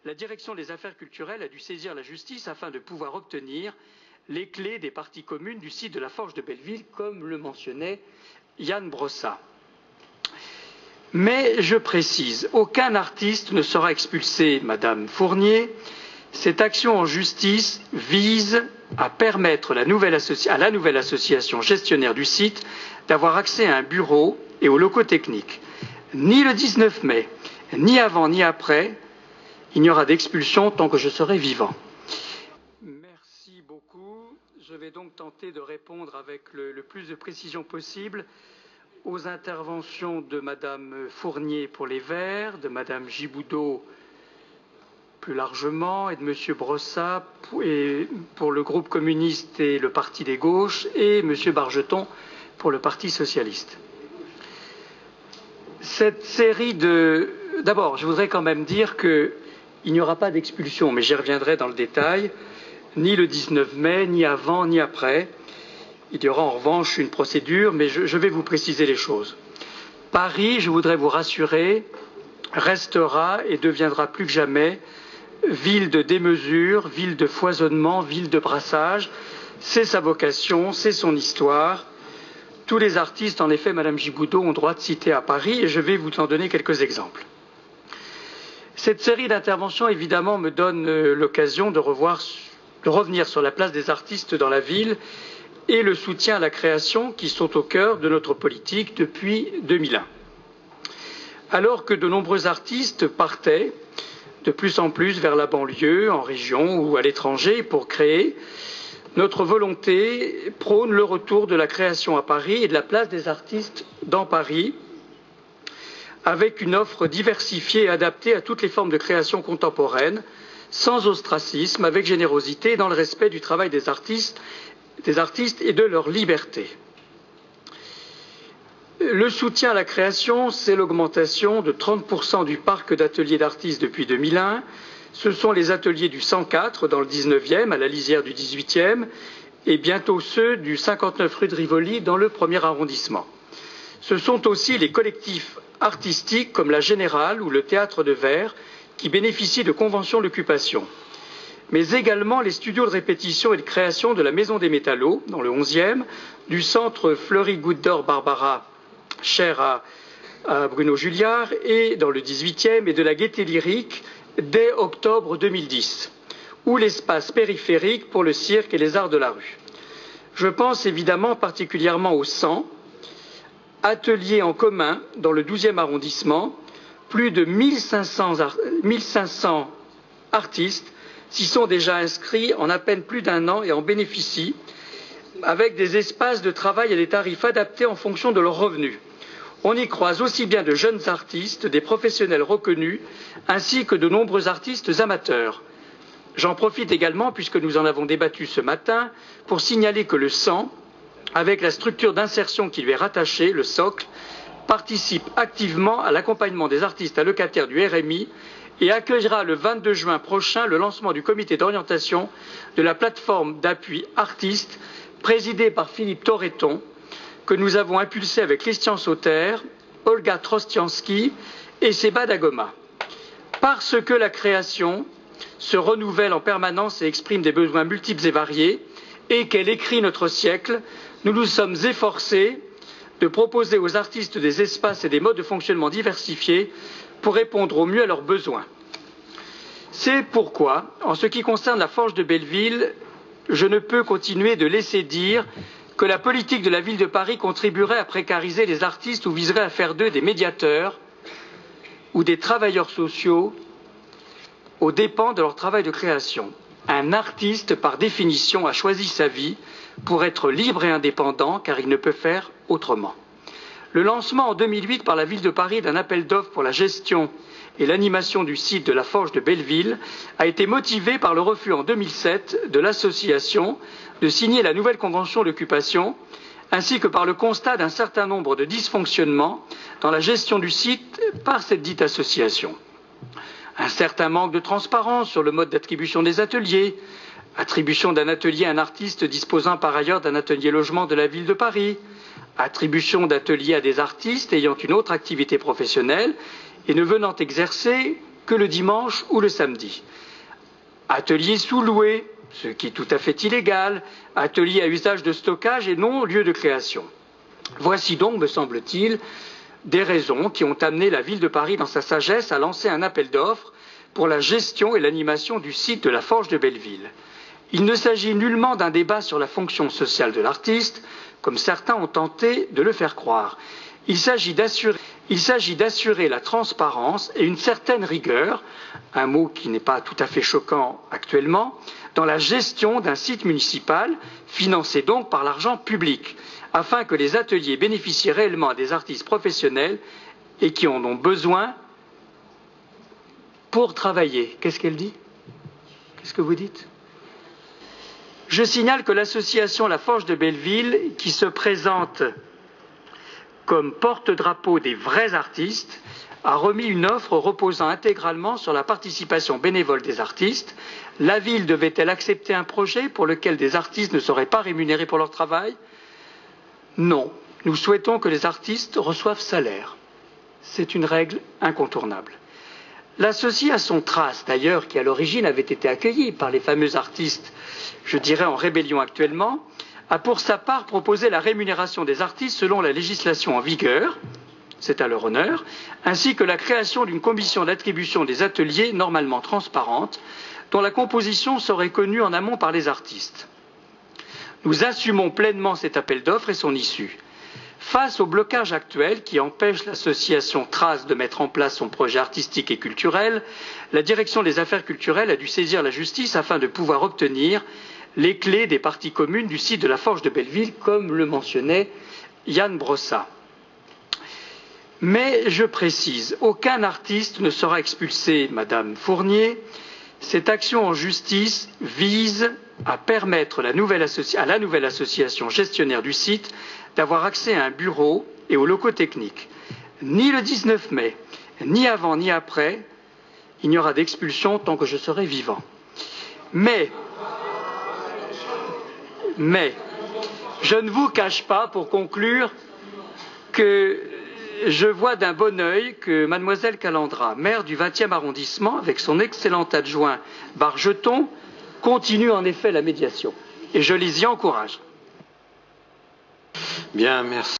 La direction des affaires culturelles a dû saisir la justice afin de pouvoir obtenir les clés des parties communes du site de la Forge de Belleville, comme le mentionnait Yann Brossat. Mais je précise, aucun artiste ne sera expulsé, Madame Fournier. Cette action en justice vise à permettre à la nouvelle association gestionnaire du site d'avoir accès à un bureau et aux locaux techniques. Ni le 19 mai, ni avant, ni après, il n'y aura d'expulsion tant que je serai vivant. Merci beaucoup. Je vais donc tenter de répondre avec le plus de précision possible aux interventions de Madame Fournier pour les Verts, de Madame Giboudot plus largement, et de Monsieur Brossat pour le groupe communiste et le Parti des gauches, et Monsieur Bargeton pour le Parti socialiste. Cette série de... D'abord, je voudrais quand même dire qu'il n'y aura pas d'expulsion, mais j'y reviendrai dans le détail, ni le 19 mai, ni avant, ni après. Il y aura en revanche une procédure, mais je vais vous préciser les choses. Paris, je voudrais vous rassurer, restera et deviendra plus que jamais ville de démesure, ville de foisonnement, ville de brassage. C'est sa vocation, c'est son histoire. Tous les artistes, en effet, Madame Giboudot, ont droit de citer à Paris, et je vais vous en donner quelques exemples. Cette série d'interventions, évidemment, me donne l'occasion de revenir sur la place des artistes dans la ville et le soutien à la création qui sont au cœur de notre politique depuis 2001. Alors que de nombreux artistes partaient de plus en plus vers la banlieue, en région ou à l'étranger pour créer, notre volonté prône le retour de la création à Paris et de la place des artistes dans Paris, avec une offre diversifiée et adaptée à toutes les formes de création contemporaine, sans ostracisme, avec générosité et dans le respect du travail des artistes et de leur liberté. Le soutien à la création, c'est l'augmentation de 30% du parc d'ateliers d'artistes depuis 2001. Ce sont les ateliers du 104 dans le 19e, à la lisière du 18e, et bientôt ceux du 59 rue de Rivoli dans le 1er arrondissement. Ce sont aussi les collectifs artistiques comme la Générale ou le Théâtre de Verre qui bénéficient de conventions d'occupation, mais également les studios de répétition et de création de la Maison des Métallos, dans le 11e, du centre Fleury-Goutte d'Or Barbara, cher à Bruno Julliard, et dans le 18e, et de la Gaîté Lyrique dès octobre 2010, ou l'espace périphérique pour le cirque et les arts de la rue. Je pense évidemment particulièrement au 100, ateliers en commun dans le 12e arrondissement, plus de 1500 artistes s'y sont déjà inscrits en à peine plus d'un an et en bénéficient, avec des espaces de travail et des tarifs adaptés en fonction de leurs revenus. On y croise aussi bien de jeunes artistes, des professionnels reconnus, ainsi que de nombreux artistes amateurs. J'en profite également, puisque nous en avons débattu ce matin, pour signaler que le 100, avec la structure d'insertion qui lui est rattachée, le socle, participe activement à l'accompagnement des artistes allocataires du RMI et accueillera le 22 juin prochain le lancement du comité d'orientation de la plateforme d'appui artistes présidée par Philippe Torreton, que nous avons impulsé avec Christian Sauter, Olga Trostiansky et Seba Dagoma. Parce que la création se renouvelle en permanence et exprime des besoins multiples et variés, et qu'elle écrit notre siècle, nous nous sommes efforcés de proposer aux artistes des espaces et des modes de fonctionnement diversifiés pour répondre au mieux à leurs besoins. C'est pourquoi, en ce qui concerne la Forge de Belleville, je ne peux continuer de laisser dire que la politique de la ville de Paris contribuerait à précariser les artistes ou viserait à faire d'eux des médiateurs ou des travailleurs sociaux aux dépens de leur travail de création. Un artiste, par définition, a choisi sa vie pour être libre et indépendant, car il ne peut faire autrement. Le lancement en 2008 par la ville de Paris d'un appel d'offres pour la gestion et l'animation du site de la Forge de Belleville a été motivé par le refus en 2007 de l'association de signer la nouvelle convention d'occupation, ainsi que par le constat d'un certain nombre de dysfonctionnements dans la gestion du site par cette dite association. Un certain manque de transparence sur le mode d'attribution des ateliers, attribution d'un atelier à un artiste disposant par ailleurs d'un atelier logement de la ville de Paris, attribution d'ateliers à des artistes ayant une autre activité professionnelle et ne venant exercer que le dimanche ou le samedi. Atelier sous-loué, ce qui est tout à fait illégal, atelier à usage de stockage et non lieu de création. Voici donc, me semble-t-il, des raisons qui ont amené la ville de Paris, dans sa sagesse, à lancer un appel d'offres pour la gestion et l'animation du site de la Forge de Belleville. Il ne s'agit nullement d'un débat sur la fonction sociale de l'artiste, comme certains ont tenté de le faire croire. Il s'agit d'assurer la transparence et une certaine rigueur, un mot qui n'est pas tout à fait choquant actuellement, dans la gestion d'un site municipal, financé donc par l'argent public, afin que les ateliers bénéficient réellement à des artistes professionnels et qui en ont besoin pour travailler. Qu'est-ce qu'elle dit? Qu'est-ce que vous dites? Je signale que l'association La Forge de Belleville, qui se présente comme porte-drapeau des vrais artistes, a remis une offre reposant intégralement sur la participation bénévole des artistes. La ville devait-elle accepter un projet pour lequel des artistes ne seraient pas rémunérés pour leur travail? Non. Nous souhaitons que les artistes reçoivent salaire. C'est une règle incontournable. L'association Trace, d'ailleurs, qui à l'origine avait été accueillie par les fameux artistes, je dirais en rébellion actuellement, a pour sa part proposé la rémunération des artistes selon la législation en vigueur, c'est à leur honneur, ainsi que la création d'une commission d'attribution des ateliers normalement transparente, dont la composition serait connue en amont par les artistes. Nous assumons pleinement cet appel d'offres et son issue. Face au blocage actuel qui empêche l'association Trace de mettre en place son projet artistique et culturel, la direction des affaires culturelles a dû saisir la justice afin de pouvoir obtenir les clés des parties communes du site de la Forge de Belleville, comme le mentionnait Yann Brossat. Mais je précise, aucun artiste ne sera expulsé, Madame Fournier. Cette action en justice vise à permettre à la nouvelle association gestionnaire du site d'avoir accès à un bureau et aux locaux techniques. Ni le 19 mai, ni avant ni après, il n'y aura d'expulsion tant que je serai vivant. Mais, je ne vous cache pas, pour conclure, que je vois d'un bon œil que mademoiselle Calandra, maire du 20e arrondissement, avec son excellent adjoint Bargeton, continue en effet la médiation. Et je les y encourage. Bien, merci.